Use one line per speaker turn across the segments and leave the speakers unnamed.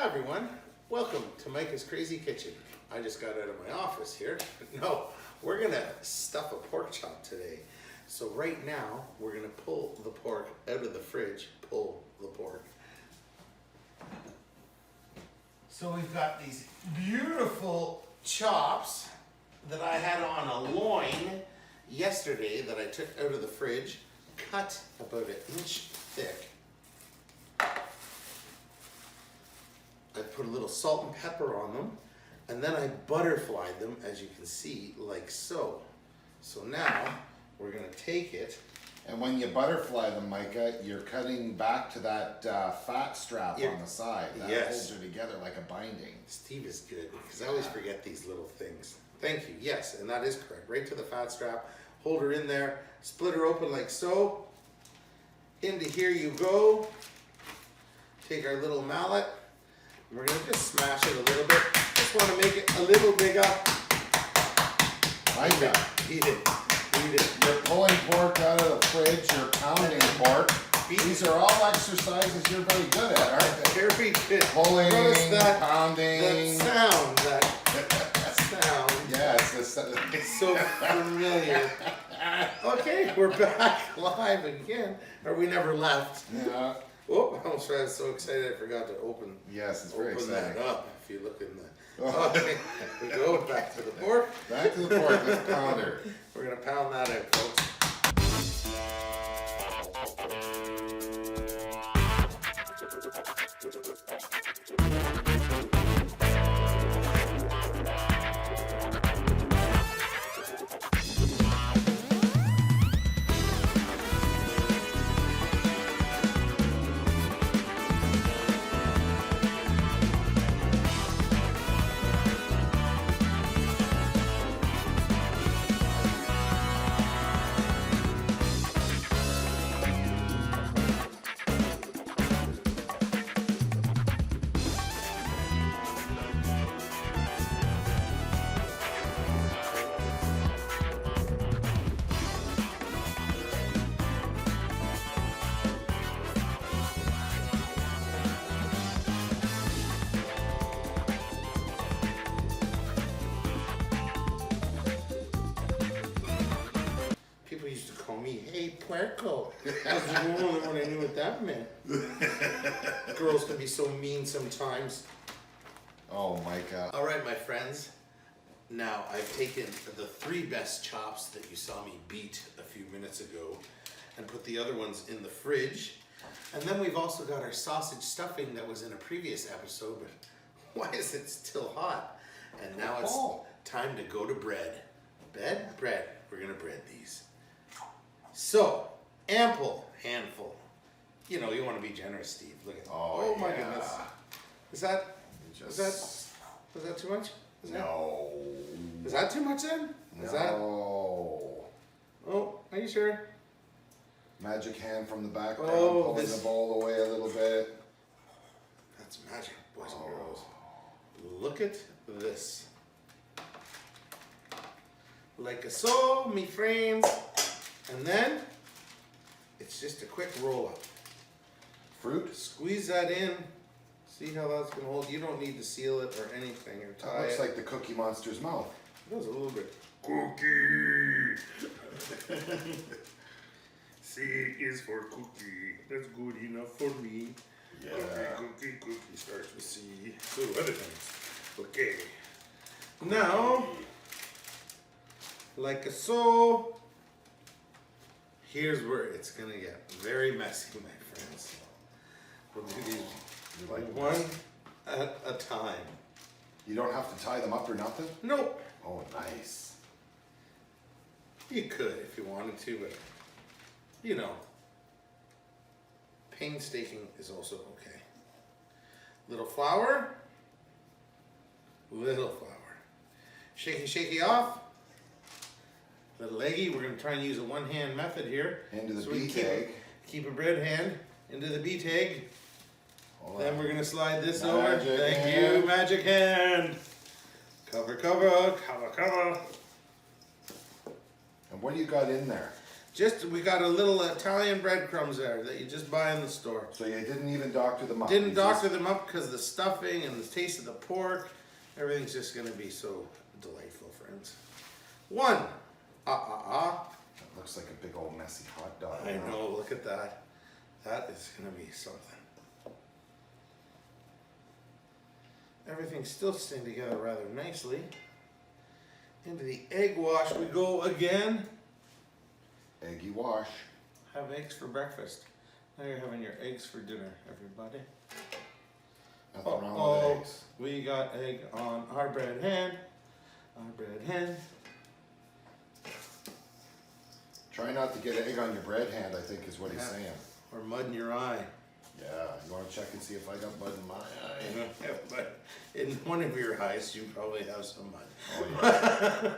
everyone, welcome to Micah's Crazy Kitchen. I just got out of my office here. No, we're gonna stuff a pork chop today. So right now, we're gonna pull the pork out of the fridge, pull the pork. So we've got these beautiful chops that I had on a loin yesterday that I took out of the fridge, cut about an inch thick. I put a little salt and pepper on them, and then I butterflied them, as you can see, like so. So now, we're gonna take it.
And when you butterfly them, Micah, you're cutting back to that fat strap on the side. That holds her together like a binding.
Steve is good, because I always forget these little things. Thank you, yes, and that is correct. Right to the fat strap, hold her in there, split her open like so. Into here you go. Take our little mallet. We're going to just smash it a little bit. Just want to make it a little bigger.
Micah,
Eat it. Eat it.
You're pulling pork out of the fridge, you're pounding pork. These are all exercises you're very good at, aren't they?
Very good.
Pulling,
That
pounding.
sound.
Yeah, it's
so familiar. Okay, we're back live again. Or we never left.
Yeah.
Oh, I was so excited I forgot to open.
Yes, it's very
open
exciting.
that up. If you look in the. Okay, we go back to the pork.
Back to the pork. Let's pound her.
We're gonna pound that out, folks. People used to call me, hey, puerco. I was the only one I knew what that meant. Girls can be so mean sometimes.
Oh, Micah.
All right, my friends. Now, I've taken the 3 best chops that you saw me beat a few minutes ago and put the other ones in the fridge. And then we've also got our sausage stuffing that was in a previous episode, but why is it still hot? And now it's time to go to bread. Bread. We're gonna bread these. So, ample handful. You know, you want to be generous, Steve. Look at that. Oh my goodness. Is that too much?
No.
Is that too much then?
No.
Oh, are you sure?
Magic hand from the background,
Oh,
pulling the bowl away a little bit.
That's magic, boys and girls. Look at this. Like a so, me friends. And then, it's just a quick roll up.
Fruit?
Squeeze that in. See how that's going to hold? You don't need to seal it or anything or tie
That looks
it.
like the Cookie Monster's mouth.
It does a little bit. Cookie! C is for cookie. That's good enough for me.
Yeah.
Okay, cookie starts with C. So other things. Okay. Now, like a so. Here's where it's going to get very messy, my friends. We'll do these like one at a time.
You don't have to tie them up or nothing?
Nope.
Oh, nice.
You could if you wanted to, but you know, painstaking is also okay. Little flour. Shaky off. Little leggy. We're going to try and use a one-hand method here.
Into the
so we
beet egg.
Keep a bread hand into the beet egg. Then we're going to slide this
Magic
over. Thank
hand.
you, magic hand. Cover.
And what do you got in there?
We got a little Italian breadcrumbs there that you just buy in the store.
So you didn't even doctor them up?
Didn't doctor them up because the stuffing and the taste of the pork, everything's just gonna be so delightful, friends. One.
That looks like a big old messy hot dog.
I know, look at that. That is gonna be something. Everything's still staying together rather nicely. Into the egg wash we go again.
Eggy wash.
Have eggs for breakfast. Now you're having your eggs for dinner, everybody.
Nothing wrong with eggs.
We got egg on our bread hen. Our bread hen.
Try not to get egg on your bread hand, I think is what he's saying.
Or mud in your eye.
Yeah, you want to check and see if I got mud in my eye?
Yeah, but in one of your eyes, you probably have some mud.
Oh, yeah.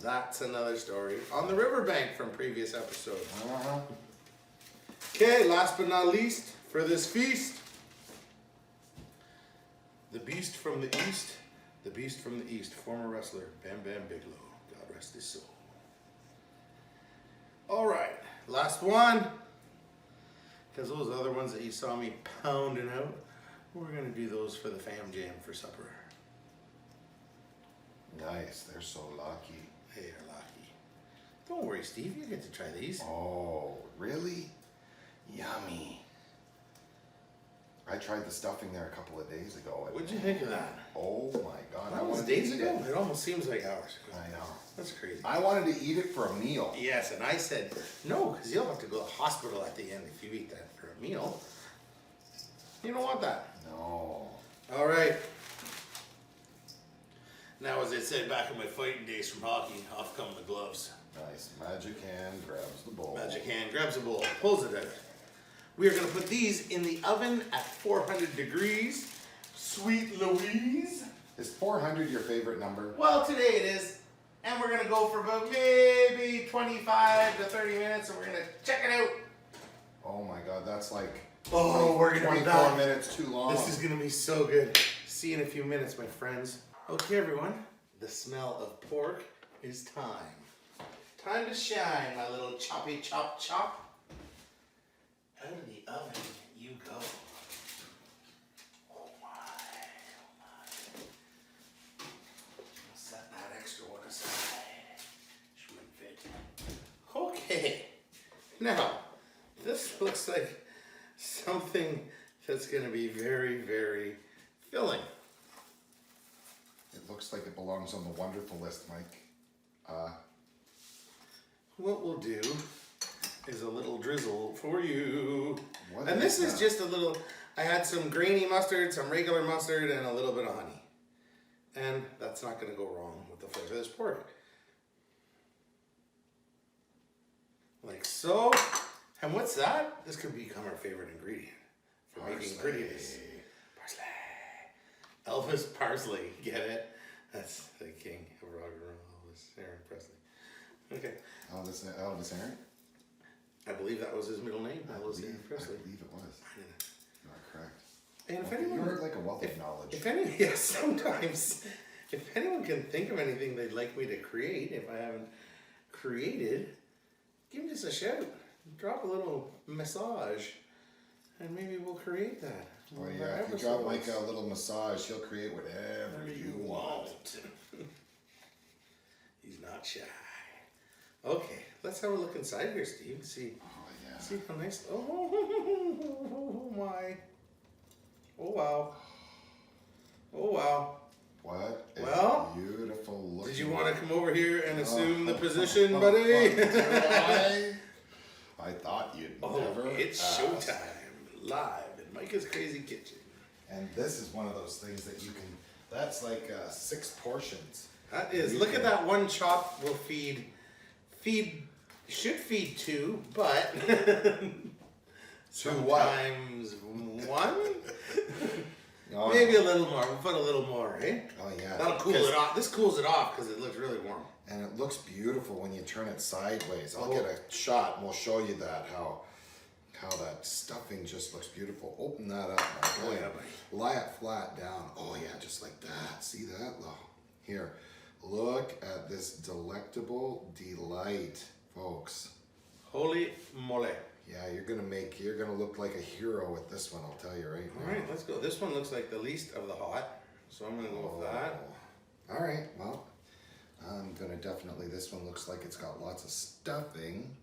That's another story on the riverbank from previous episodes.
Uh-huh.
Okay, last but not least, for this feast, the beast from the east, the beast from the east, former wrestler Bam Bam Bigelow, God rest his soul. All right, last one, because those other ones that you saw me pounding out, we're gonna do those for the fam jam for supper.
Nice, they're so lucky.
They are lucky. Don't worry, Steve, you get to try these.
Oh, really? Yummy. I tried the stuffing there a couple of days ago.
What'd you think of that?
Oh my God,
That was days ago? It almost seems like hours ago.
I know.
That's crazy.
I wanted to eat it for a meal.
Yes, and I said, no, because you'll have to go to the hospital at the end if you eat that for a meal. You don't want that.
No.
All right. Now, as they said back in my fighting days from hockey, off come the gloves.
Nice. Magic hand grabs the bowl.
Magic hand grabs a bowl, pulls it out. We are going to put these in the oven at 400 degrees. Sweet Louise.
Is 400 your favorite number?
Well, today it is. And we're going to go for about maybe 25 to 30 minutes, and we're going to check it out.
Oh my God, that's like
We're going to be
24
back.
minutes too long.
This is going to be so good. See you in a few minutes, my friends. Okay, everyone. The smell of pork is time. Time to shine, my little choppy chop chop. Out of the oven you go. Oh my, oh my. I'll set that extra one aside. Shouldn't fit. Okay. Now, this looks like something that's going to be very, very filling.
It looks like it belongs on the wonderful list, Mike.
What we'll do is a little drizzle for you.
What
And this is
that?
just a little, I had some grainy mustard, some regular mustard, and a little bit of honey. And that's not going to go wrong with the flavor of this pork. Like so. And what's that? This could become our favorite ingredient for making prettiness. Parsley. Elvis Parsley. Get it? That's the king of rock and roll, Elvis Aaron Presley. Okay.
Elvis Aaron?
I believe that was his middle name, Elvis Aaron Presley.
I believe it was. You are correct.
And if
Okay,
anyone,
you're like a wealth of knowledge.
if any, yes, sometimes, if anyone can think of anything they'd like me to create, if I haven't created, give me just a shout. Drop a little massage, and maybe we'll create that.
Oh yeah, if you drop Micah a little massage, he'll create whatever you want.
He's not shy. Okay, let's have a look inside here, Steve. See,
Oh yeah.
see how nice. Oh my. Oh wow. Oh wow.
What a
Well,
beautiful look.
Did you want to come over here and assume the position, buddy?
I thought you'd
Oh,
never.
it's
ask.
showtime, live in Micah's Crazy Kitchen.
And this is one of those things that you can. That's like 6 portions.
That is.
You
Look
can-
at that one chop. Will should feed 2, but
what?
sometimes 1.
Oh,
Maybe a little more. We'll put a little more, eh?
Oh yeah.
That'll cool it off. This cools it off because it looks really warm.
And it looks beautiful when you turn it sideways. I'll
Oh.
get a shot and we'll show you that how that stuffing just looks beautiful. Open that up, my
Oh,
boy.
yeah, buddy.
Lie it flat down. Oh yeah, just like that. See that? Oh, here. Look at this delectable delight, folks.
Holy mole.
Yeah, you're gonna look like a hero with this one, I'll tell you right now.
All right, let's go. This one looks like the least of the hot, so I'm gonna go with that.
All right, well, I'm gonna definitely, this one looks like it's got lots of stuffing.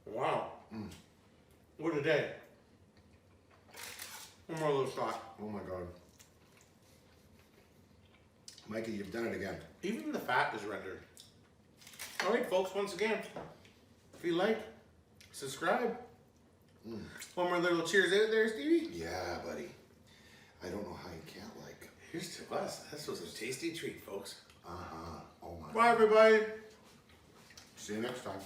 Wow. What a day. One more little shot.
Oh my God. Micah, you've done it again.
Even the fat is rendered. All right, folks, once again, if you like, subscribe. One more little cheers out there, Stevie.
Yeah, buddy. I don't know how you can't like.
Here's to us. This was a tasty treat, folks.
Oh my.
Bye, everybody.
See you next time.